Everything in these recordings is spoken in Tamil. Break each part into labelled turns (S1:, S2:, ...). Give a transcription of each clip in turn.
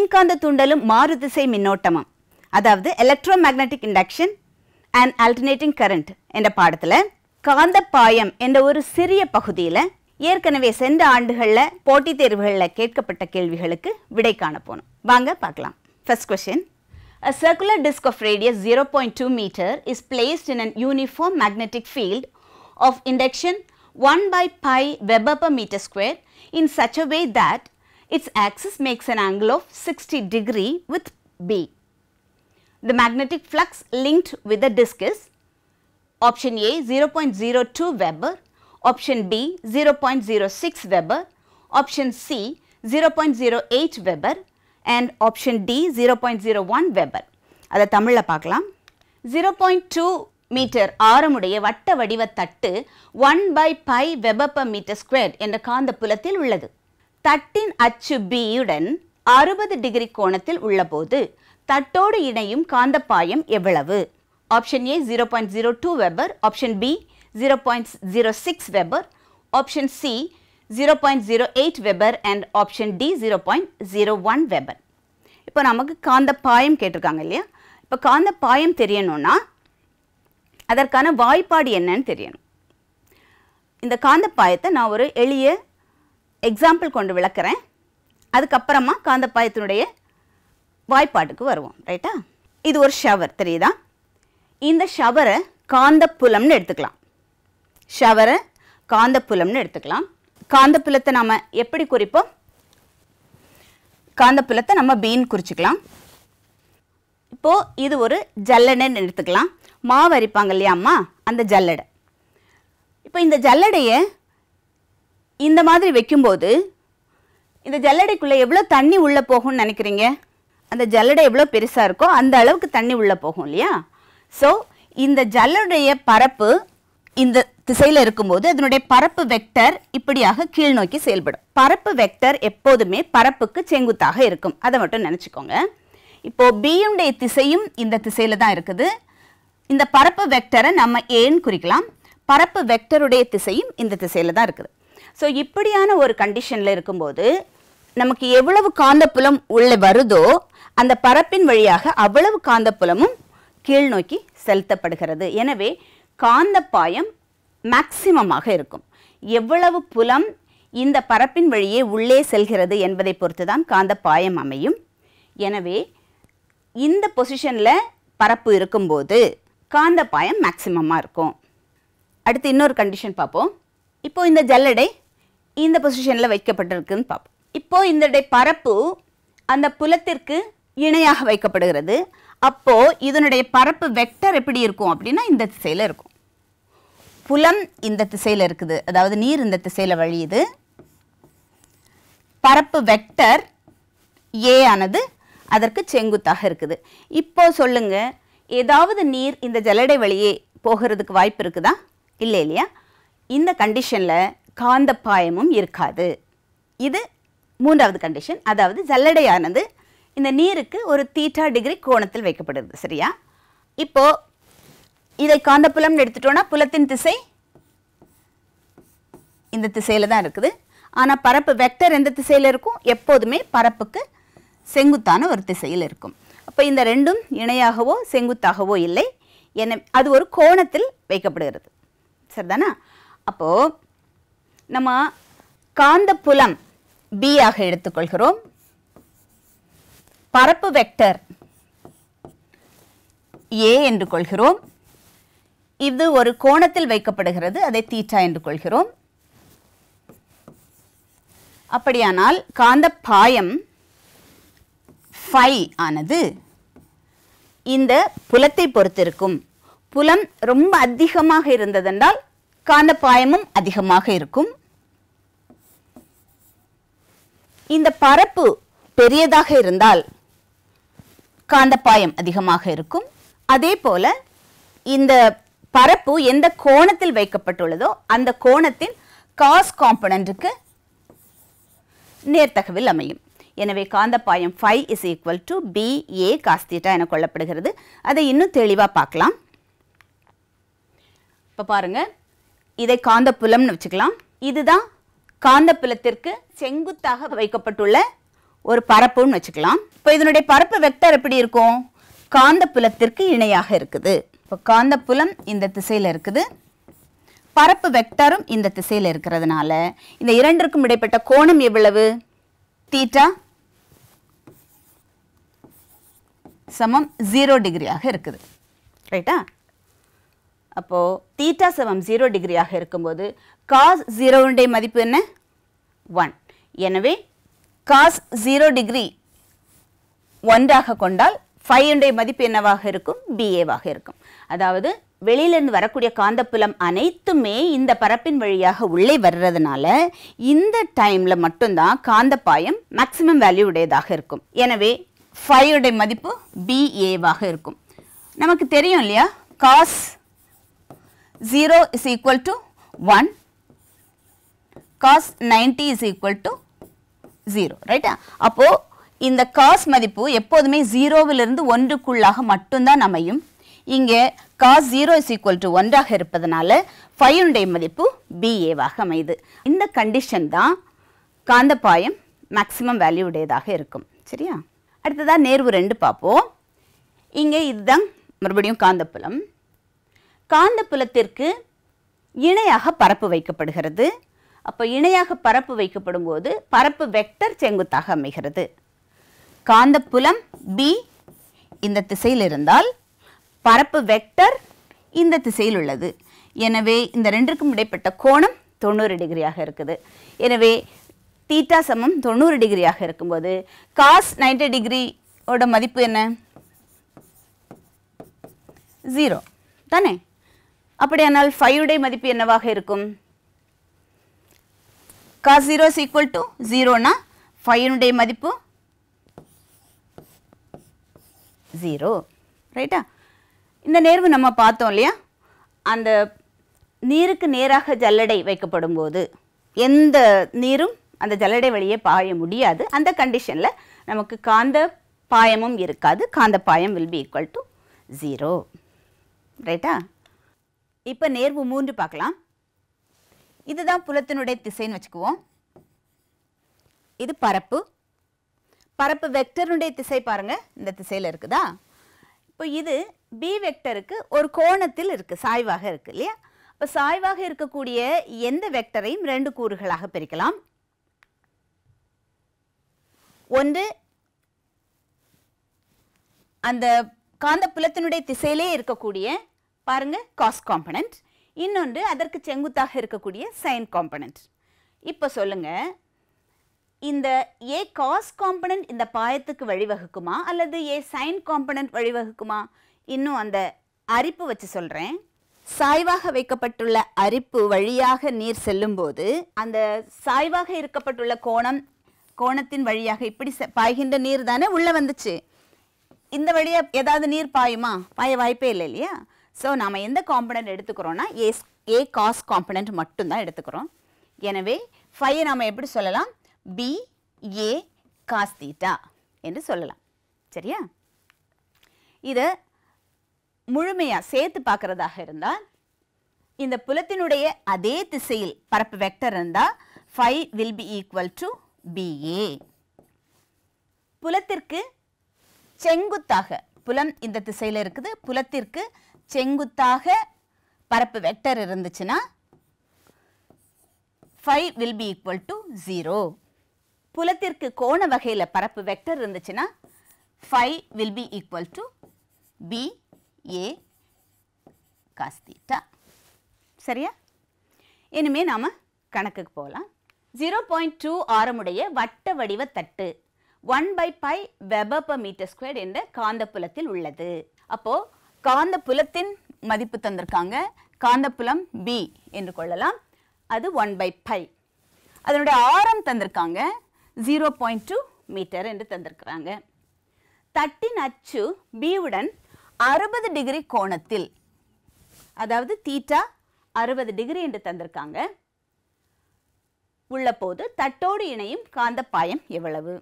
S1: மின்காந்த தூண்டலும் மாறுதிசை மின்னோட்டமும், அதாவது electromagnetic induction and alternating current என்ற பாடத்தில் காந்தப்பாயம் என்ற ஒரு சிறிய பகுதியில் ஏற்கனவே சென்ற ஆண்டுகளில் போட்டித் தேர்வுகளில் கேட்கப்பட்ட கேள்விகளுக்கு விடை காண போனோம். வாங்க பார்க்கலாம். First question. A circular disc of radius 0.2 meter is placed in an uniform magnetic field of induction 1 by pi Weber per meter square in such a way that its axis makes an angle of 60 degree with B. The magnetic flux linked with the disc is option A 0.02 Weber, option B 0.06 Weber, option C 0.08 Weber and option D 0.01 Weber. அதை தமிழில் பார்க்கலாம். 0.2 மீட்டர் ஆரமுடைய வட்ட வடிவ தட்டு 1 by pi Weber per meter squared என்ற காந்த புலத்தில் உள்ளது. தட்டின் அச்சு B உடன் 60 டிகிரி கோணத்தில் உள்ளபோது தட்டோடு இணையும் காந்தப்பாயம் எவ்வளவு? Option A 0.02 Weber, option B 0.06 Weber, option C 0.08 Weber and option D 0.01 Weber. இப்போ நமக்கு காந்தப்பாயம் கேட்டிருக்காங்க இல்லையா? இப்போ காந்தப்பாயம் தெரியணும்னா அதற்கான வாய்ப்பாடு என்னன்னு தெரியணும். இந்த காந்தப்பாயத்தை நான் ஒரு எளிய எக்ஸாம்பிள் கொண்டு விளக்குறேன். அதுக்கப்புறமா காந்தப்பாயத்தினுடைய வாய்ப்பாட்டுக்கு வருவோம். ரைட்டா? இது ஒரு ஷவர் தெரியுதா? இந்த ஷவரை காந்தப்புலம்னு எடுத்துக்கலாம். ஷவரை காந்தப்புலம்னு எடுத்துக்கலாம். காந்தப்புலத்தை நாம் எப்படி குறிப்போம்? காந்தப்புலத்தை நம்ம பீன் குறிச்சிக்கலாம். இப்போது இது ஒரு ஜல்லடைன்னு எடுத்துக்கலாம். மாவு அரிப்பாங்க இல்லையா அம்மா, அந்த ஜல்லடை. இப்போ இந்த ஜல்லடையை இந்த மாதிரி வைக்கும்போது இந்த ஜல்லடைக்குள்ளே எவ்வளோ தண்ணி உள்ளே போகும்னு நினைக்கிறீங்க? அந்த ஜல்லடை எவ்வளோ பெருசாக இருக்கோ அந்த அளவுக்கு தண்ணி உள்ளே போகும் இல்லையா? ஸோ இந்த ஜல்லடைய பரப்பு இந்த திசையில் இருக்கும்போது அதனுடைய பரப்பு வெக்டர் இப்படியாக கீழ் நோக்கி செயல்படும். பரப்பு வெக்டர் எப்போதுமே பரப்புக்கு செங்குத்தாக இருக்கும். அதை மட்டும் நினச்சிக்கோங்க. இப்போது பியுடைய திசையும் இந்த திசையில் தான் இருக்குது. இந்த பரப்பு வெக்டரை நம்ம ஏன்னு குறிக்கலாம். பரப்பு வெக்டருடைய திசையும் இந்த திசையில் தான் இருக்குது. ஸோ இப்படியான ஒரு கண்டிஷனில் இருக்கும்போது நமக்கு எவ்வளவு காந்தப்புலம் உள்ளே வருதோ அந்த பரப்பின் வழியாக அவ்வளவு காந்தப்புலமும் கீழ் நோக்கி செலுத்தப்படுகிறது. எனவே காந்தப்பாயம் மேக்சிமமாக இருக்கும். எவ்வளவு புலம் இந்த பரப்பின் வழியே உள்ளே செல்கிறது என்பதை பொறுத்து தான் காந்தப்பாயம் அமையும். எனவே இந்த பொசிஷனில் பரப்பு இருக்கும்போது காந்தப்பாயம் மேக்சிமமாக இருக்கும். அடுத்து இன்னொரு கண்டிஷன் பார்ப்போம். இப்போது இந்த ஜல்லடை இந்த பொசிஷனில் வைக்கப்பட்டிருக்குன்னு பார்ப்போம். இப்போது இந்த பரப்பு அந்த புலத்திற்கு இணையாக வைக்கப்படுகிறது. அப்போது இதனுடைய பரப்பு வெக்டர் எப்படி இருக்கும் அப்படின்னா இந்த திசையில் இருக்கும். புலம் இந்த திசையில் இருக்குது, அதாவது நீர் இந்த திசையில் வழியுது. பரப்பு வெக்டர் ஏ ஆனது அதற்கு செங்குத்தாக இருக்குது. இப்போ சொல்லுங்க, ஏதாவது நீர் இந்த ஜல்லடை வழியே போகிறதுக்கு வாய்ப்பு இருக்குதா? இல்லை இல்லையா? இந்த கண்டிஷனில் காந்தப்பாயமும் இருக்காது. இது மூன்றாவது கண்டிஷன். அதாவது ஜல்லடையானது இந்த நீருக்கு ஒரு தீட்டா டிகிரி கோணத்தில் வைக்கப்படுது. சரியா? இப்போது இதை காந்தப்புலம்னு எடுத்துட்டோன்னா புலத்தின் திசை இந்த திசையில் தான் இருக்குது. ஆனால் பரப்பு வெக்டர் எந்த திசையில் இருக்கும்? எப்போதுமே பரப்புக்கு செங்குத்தான ஒரு திசையில் இருக்கும். அப்போ இந்த ரெண்டும் இணையாகவோ செங்குத்தாகவோ இல்லை. அது ஒரு கோணத்தில் வைக்கப்படுகிறது. சரிதானா? அப்போது நம்ம காந்தப்புலம் B ஆக எடுத்துக்கொள்கிறோம். பரப்பு வெக்டர் A என்று கொள்கிறோம். இது ஒரு கோணத்தில் வைக்கப்படுகிறது, அதை தீட்டா என்று கொள்கிறோம். அப்படியானால் காந்தப்பாயம் phi ஆனது இந்த புலத்தை பொறுத்திருக்கும். புலம் ரொம்ப அதிகமாக இருந்ததென்றால் காந்தப்பாயமும் அதிகமாக இருக்கும். இந்த பரப்பு பெரியதாக இருந்தால் காந்தப்பாயம் அதிகமாக இருக்கும். அதே போல இந்த பரப்பு எந்த கோணத்தில் வைக்கப்பட்டுள்ளதோ அந்த கோணத்தின் காஸ் காம்பனன்ட்டுக்கு நேர்த்தகவில் அமையும். எனவே காந்தப்பாயம் phi is equal to BA cos theta என கொள்ளப்படுகிறது. அதை இன்னும் தெளிவாக பார்க்கலாம். இப்போ பாருங்க, இதை காந்தப்புலம்னு வச்சுக்கலாம். இதுதான் காந்தப்புலத்திற்கு செங்குத்தாக வைக்கப்பட்டுள்ள ஒரு பரப்புன்னு வச்சுக்கலாம். இப்போ இதனுடைய பரப்பு வெக்டர் எப்படி இருக்கும்? காந்தப்புலத்திற்கு இணையாக இருக்குது. இப்போ காந்தப்புலம் இந்த திசையில் இருக்குது, பரப்பு வெக்டரும் இந்த திசையில் இருக்கிறதுனால இந்த இரண்டிற்கும் இடைப்பட்ட கோணம் எவ்வளவு? தீட்டா சமம் 0 டிகிரியாக இருக்குது. ரைட்டா? அப்போது தீட்டா சமம் 0 டிகிரியாக இருக்கும்போது காஸ் 0 மதிப்பு என்ன? 1. எனவே காஸ் 0 டிகிரி 1ஆக கொண்டால் ஃபை மதிப்பு என்னவாக இருக்கும்? BAவாக இருக்கும். அதாவது வெளியிலிருந்து வரக்கூடிய காந்தப்புலம் அனைத்துமே இந்த பரப்பின் வழியாக உள்ளே வர்றதுனால இந்த டைமில் மட்டும்தான் காந்தப்பாயம் மேக்ஸிமம் வேல்யூ உடையதாக இருக்கும். எனவே ஃபை மதிப்பு BAவாக இருக்கும். நமக்கு தெரியும் இல்லையா, cos 0 is equal to 1, cos 90 is equal to 0. ரைட்டா? அப்போது இந்த காஸ் மதிப்பு எப்போதுமே 0விலிருந்து 1க்குள்ளாக மட்டும்தான் அமையும். இங்கே cos 0 is equal to 1ஆக இருப்பதனால ஃபை மதிப்பு BAவாக அமையுது. இந்த கண்டிஷன் தான் காந்தப்பாயம் மேக்ஸிமம் வேல்யூ உடையதாக இருக்கும். சரியா? அடுத்ததாக நேர்வு 2 பார்ப்போம். இங்கே இதுதான் மறுபடியும் காந்தப்புலம். காந்தப்புலத்திற்கு இணையாக பரப்பு வைக்கப்படுகிறது. அப்போ இணையாக பரப்பு வைக்கப்படும் போது பரப்பு வெக்டர் செங்குத்தாக அமைகிறது. காந்தப்புலம் B இந்த திசையில் இருந்தால் பரப்பு வெக்டர் இந்த திசையில் உள்ளது. எனவே இந்த ரெண்டிற்கும் இடைப்பட்ட கோணம் 90 டிகிரியாக இருக்குது. எனவே தீட்டா சமம் 90 டிகிரியாக இருக்கும்போது காஸ் 90 டிகிரியோட மதிப்பு என்ன? 0 தானே? அப்படியானால் ஃபை மதிப்பு என்னவாக இருக்கும்? cos 0 is equal to 0னா five மதிப்பு 0. ரைட்டா? இந்த நேர்வு நம்ம பார்த்தோம் இல்லையா, அந்த நீருக்கு நேராக ஜல்லடை வைக்கப்படும் போது எந்த நீரும் அந்த ஜல்லடை வழியே பாய முடியாது. அந்த கண்டிஷனில் நமக்கு காந்த பாயமும் இருக்காது. காந்த பாயம் will be equal to 0. ரைட்டா? இப்போ நேர்வு 3 பார்க்கலாம். இதுதான் புலத்தினுடைய திசைன்னு வச்சுக்குவோம். இது பரப்பு. பரப்பு வெக்டருடைய திசை பாருங்க, இந்த திசையில் இருக்குதா? இப்போ இது B வெக்டருக்கு ஒரு கோணத்தில் இருக்குது, சாய்வாக இருக்குது இல்லையா? இப்போ சாய்வாக இருக்கக்கூடிய எந்த வெக்டரையும் 2 கூறுகளாக பிரிக்கலாம். ஒன்று அந்த காந்த புலத்தினுடைய திசையிலே இருக்கக்கூடிய பாருங்க காஸ் காம்பனன்ட், இன்னொன்று அதற்கு செங்குத்தாக இருக்கக்கூடிய சைன் காம்பனன்ட். இப்போ சொல்லுங்க, இந்த A காஸ் காம்பனன்ட் இந்த பாயத்துக்கு வழிவகுக்குமா அல்லது A சைன் காம்பனன்ட் வழிவகுக்குமா? இன்னும் அந்த அரிப்பு வச்சு சொல்கிறேன். சாய்வாக வைக்கப்பட்டுள்ள அரிப்பு வழியாக நீர் செல்லும்போது அந்த சாய்வாக இருக்கப்பட்டுள்ள கோணத்தின் வழியாக இப்படி பாய்கின்ற நீர் தானே உள்ளே வந்துச்சு. இந்த வழியாக ஏதாவது நீர் பாயுமா? பாய வாய்ப்பே இல்லை இல்லையா? ஸோ நாம் எந்த காம்பனன்ட் எடுத்துக்கிறோன்னா A காஸ் காம்பனன்ட் மட்டும்தான் எடுத்துக்கிறோம். எனவே ஃபையை நாம் எப்படி சொல்லலாம்? BA காஸ் தீட்டா என்று சொல்லலாம். சரியா? இதை முழுமையாக சேர்த்து பார்க்குறதாக இருந்தால் இந்த புலத்தினுடைய அதே திசையில் பரப்பு வெக்டர் இருந்தால் five will be equal to BA. புலத்திற்கு செங்குத்தாக, புலம் இந்த திசையில் இருக்குது, புலத்திற்கு செங்குத்தாக பரப்பு வெக்டர் இருந்துச்சுன்னா five will be equal to 0. புலத்திற்கு கோண வகையில் பரப்பு வெக்டர் இருந்துச்சுன்னா five will be equal to BA cos theta. சரியா? இனிமே நாம கணக்குக்கு போகலாம். 0.2 ஆரமுடைய வட்ட வடிவ தட்டு 1/π வெபர் per meter squared என்ற காந்தப்புலத்தில் உள்ளது. அப்போ காந்தப்புலத்தின் மதிப்பு தந்திருக்காங்க. காந்தப்புலம் B என்று கொள்ளலாம். அது 1/π. அதனுடைய ஆரம் தந்திருக்காங்க 0.2 மீட்டர் என்று தந்திருக்கிறாங்க. தட்டின் அச்சு B உடன் 60 டிகிரி கோணத்தில், அதாவது தீட்டா 60 டிகிரி என்று தந்திருக்காங்க. உள்ள போது தட்டோடு இணையும் காந்த பாயம் எவ்வளவு?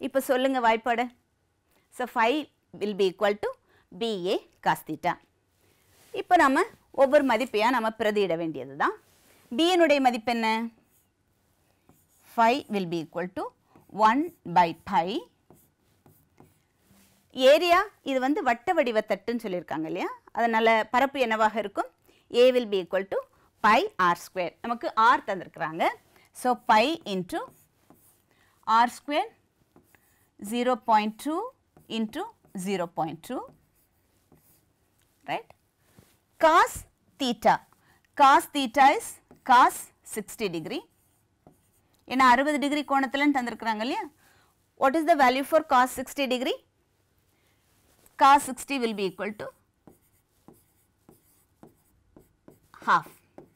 S1: இப்போ சொல்லுங்க வாய்ப்பாடு. So five will be equal to BA cos theta. இப்போ நம்ம ஒவ்வொரு மதிப்பையாக நம்ம பிரதியிட வேண்டியது தான். B னுடைய மதிப்பு என்ன? Five will be equal to 1 by pi. Area இது வந்து வட்ட வடிவ தட்டுன்னு சொல்லியிருக்காங்க இல்லையா, அதனால் பரப்பு என்னவாக இருக்கும், A will be equal to pi r square. நமக்கு r தந்திருக்கிறாங்க. So pi into r square 0.2 into 0.2, right. Cos theta is cos 60 degree. ஏன்னா 60 டிகிரி கோணத்தில் தந்திருக்கிறாங்க இல்லையா. What is the value for cos 60 degree? Cos 60 will be equal to half.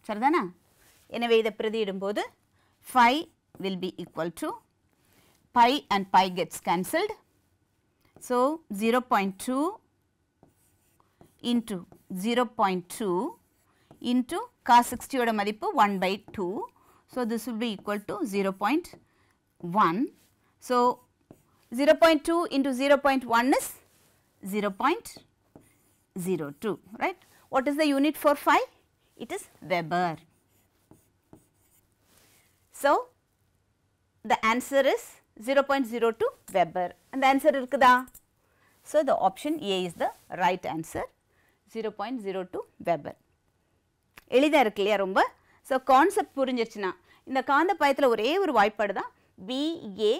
S1: சரிதானா? எனவே இதை பிரதியிடும்போது phi will be equal to pi and pi gets cancelled. So 0.2 into 0.2 into cos 60 ஓட மதிப்பு 1 by 2. So this will be equal to 0.1. So 0.2 into 0.1 is 0.02, right. What is the unit for phi? It is Weber. So the answer is 0.02 Weber. And the answer இருக்குதா? So the option A is the right answer, 0.02 Weber. எளிதா இருக்கு இல்லையா ரொம்ப. ஸோ கான்செப்ட் புரிஞ்சிருச்சுன்னா இந்த காந்த பாயத்தில் ஒரே ஒரு வாய்ப்பாடு தான் BA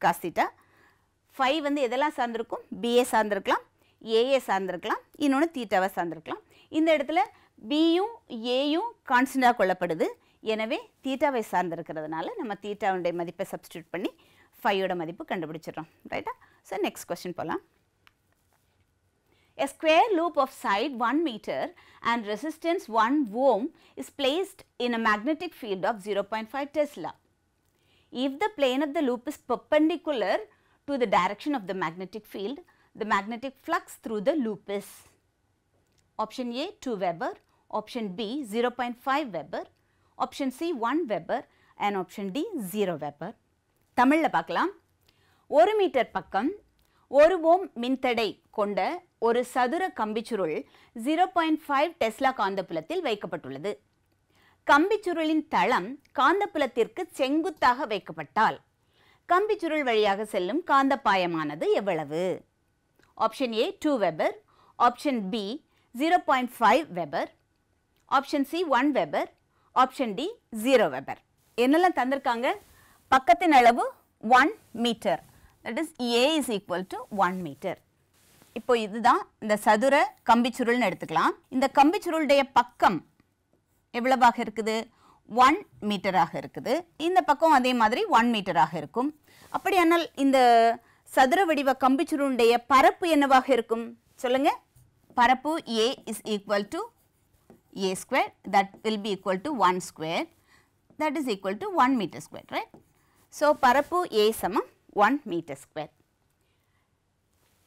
S1: cos theta. phi வந்து எதெல்லாம் சார்ந்திருக்கும், BA சார்ந்திருக்கலாம், AA சார்ந்திருக்கலாம், இன்னொன்று தீட்டாவை சார்ந்திருக்கலாம். இந்த இடத்துல Bயும் Aயும் கான்ஸ்டண்டாக கொள்ளப்படுது. எனவே தீட்டாவை சார்ந்திருக்கிறதுனால நம்ம தீட்டாவுடைய மதிப்பை சப்ஸ்டியூட் பண்ணி phiயோட மதிப்பு கண்டுபிடிச்சிடறோம், ரைட்டா. ஸோ நெக்ஸ்ட் கொஸ்டின் போகலாம். A square loop of side 1 meter and resistance 1 ohm is placed in a magnetic field of 0.5 Tesla. If the plane of the loop is perpendicular to the direction of the magnetic field, the magnetic flux through the loop is option A 2 Weber, option B 0.5 Weber, option C 1 Weber and option D 0 Weber. தமிழில் பார்க்கலாம். 1 மீட்டர் பக்கம் 1 ஓம் மின்தடை கொண்ட ஒரு சதுர கம்பிச்சுருள் 0.5 டெஸ்லா காந்தப்புலத்தில் வைக்கப்பட்டுள்ளது. கம்பிச்சுருளின் தளம் காந்தப்புலத்திற்கு செங்குத்தாக வைக்கப்பட்டால் கம்பிச்சுருள் வழியாக செல்லும் காந்தப்பாயமானது எவ்வளவு? Option A 2 weber, option B 0.5 weber, option C 1 weber, option D 0 weber. என்னெல்லாம் தந்திருக்காங்க? பக்கத்தின் அளவு 1 metre, that is A is equal to 1 metre. இப்போ இதுதான் இந்த சதுர கம்பிச்சுருள்னு எடுத்துக்கலாம். இந்த கம்பிச்சுருளுடைய பக்கம் எவ்வளவாக இருக்குது? 1 மீட்டராக இருக்குது. இந்த பக்கம் அதே மாதிரி 1 மீட்டராக இருக்கும். அப்படியானால் இந்த சதுர வடிவ கம்பிச்சுருளுடைய பரப்பு என்னவாக இருக்கும் சொல்லுங்க? பரப்பு A is equal to A square, that will be equal to 1 square, that is equal to 1 meter square, right? So பரப்பு A சமம் 1 meter square.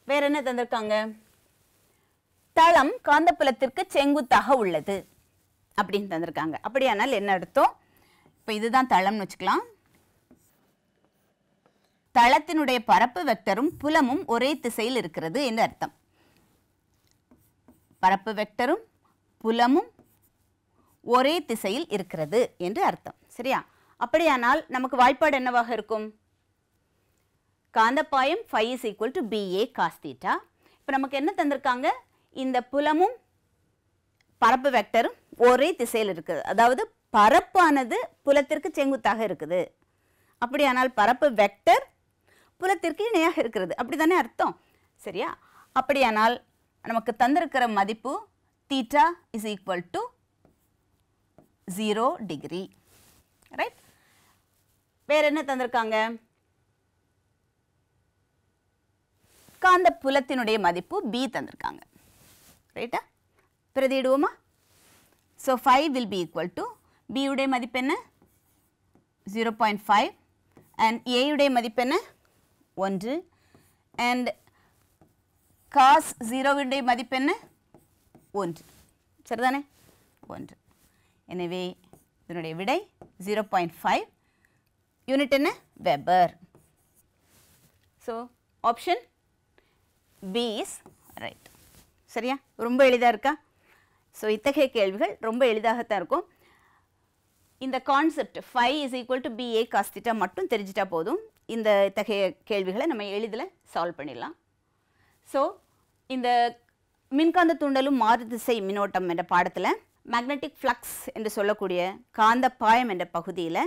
S1: வேற என்ன தந்திருக்காங்க? தளம் காந்தப்புலத்திற்கு செங்குத்தாக உள்ளது அப்படின்னு தந்திருக்காங்க. அப்படியானால் என்ன அர்த்தம்? இப்போ இதுதான் தளம்னு வச்சுக்கலாம். தளத்தினுடைய பரப்பு வெக்டரும் புலமும் ஒரே திசையில் இருக்கிறது என்று அர்த்தம். பரப்பு வெக்டரும் புலமும் ஒரே திசையில் இருக்கிறது என்று அர்த்தம். சரியா? அப்படியானால் நமக்கு வாய்ப்பாடு என்னவாக இருக்கும்? காந்தப்பாயம் phi is equal to BA cos theta. இப்போ நமக்கு என்ன தந்திருக்காங்க? இந்த புலமும் பரப்பு வெக்டரும் ஒரே திசையில் இருக்குது. அதாவது பரப்பானது புலத்திற்கு செங்குத்தாக இருக்குது. அப்படியானால் பரப்பு வெக்டர் புலத்திற்கு இணையாக இருக்கிறது. அப்படி தானே அர்த்தம்? சரியா? அப்படியானால் நமக்கு தந்திருக்கிற மதிப்பு theta is equal to 0 degree. Right? வேற என்ன தந்திருக்காங்க? காந்த புலத்தினுடைய மதிப்பு B தந்திருக்காங்க. ரைட்டா? பிரதியிடுவோமா? So phi will be equal to B உடைய மதிப்பு என்ன? 0.5 and A உடைய மதிப்பு என்ன? 1 and cos 0 உடைய மதிப்பு என்ன? 1. சரிதானே? 1. எனவே இதனுடைய விடை 0.5. யூனிட் என்ன? Weber. So option B is right. சரியா? ரொம்ப எளிதாக இருக்கா? ஸோ இத்தகைய கேள்விகள் ரொம்ப எளிதாகத்தான் இருக்கும். இந்த concept phi is equal to BA cos theta மட்டும் தெரிஞ்சிட்டா போதும். இந்த இத்தகைய கேள்விகளை நம்ம எளிதில் சால்வ் பண்ணிடலாம். ஸோ இந்த மின்காந்த தூண்டலும் மாறுதிசை மின்னோட்டம் என்ற பாடத்தில் மேக்னெட்டிக் ஃப்ளக்ஸ் என்று சொல்லக்கூடிய காந்தப்பாயம் என்ற பகுதியில்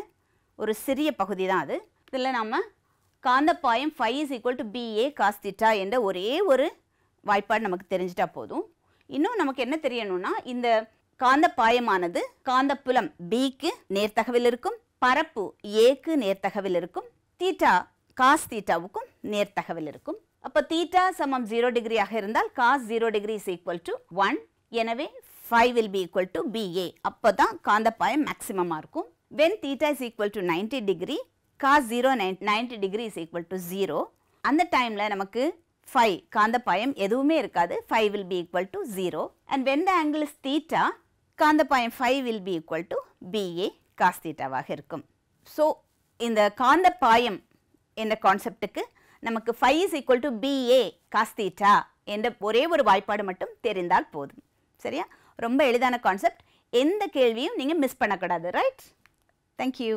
S1: ஒரு சிறிய பகுதி தான் அது. இதில் நம்ம காந்தப்பாயம் phi is equal to BA cos theta என்ற ஒரே ஒரு வாய்ப்பாடு நமக்கு தெரிஞ்சிட்டா போதும். இன்னும் நமக்கு என்ன தெரியணும்னா, இந்த காந்தப்பாயமானது காந்தப்புலம் Bக்கு நேர்த்தகவில் இருக்கும், பரப்பு Aக்கு நேர்த்தகவில் இருக்கும், தீட்டா காஸ் தீட்டாவுக்கும் நேர்த்தகவில் இருக்கும். அப்போ தீட்டா சமம் 0 டிகிரியாக இருந்தால் cos 0 degree is equal to 1. எனவே phi will be equal to BA. அப்போ தான் காந்தப்பாயம் மேக்ஸிமமாக இருக்கும். when theta is equal to 90 degree, cos 90 degree is equal to 0. அந்த டைமில் நமக்கு phi காந்தப்பாயம் எதுவுமே இருக்காது. phi will be equal to 0. and when the angle is theta, காந்தப்பாயம் phi will be equal to BA cos thetaவாக இருக்கும். ஸோ இந்த காந்தப்பாயம் என்ற கான்செப்டுக்கு நமக்கு phi is equal to BA cos theta என்ற ஒரே ஒரு வாய்ப்பாடு மட்டும் தெரிந்தால் போதும். சரியா? ரொம்ப எளிதான கான்செப்ட். எந்த கேள்வியும் நீங்கள் மிஸ் பண்ணக்கூடாது. ரைட்? தேங்க்யூ.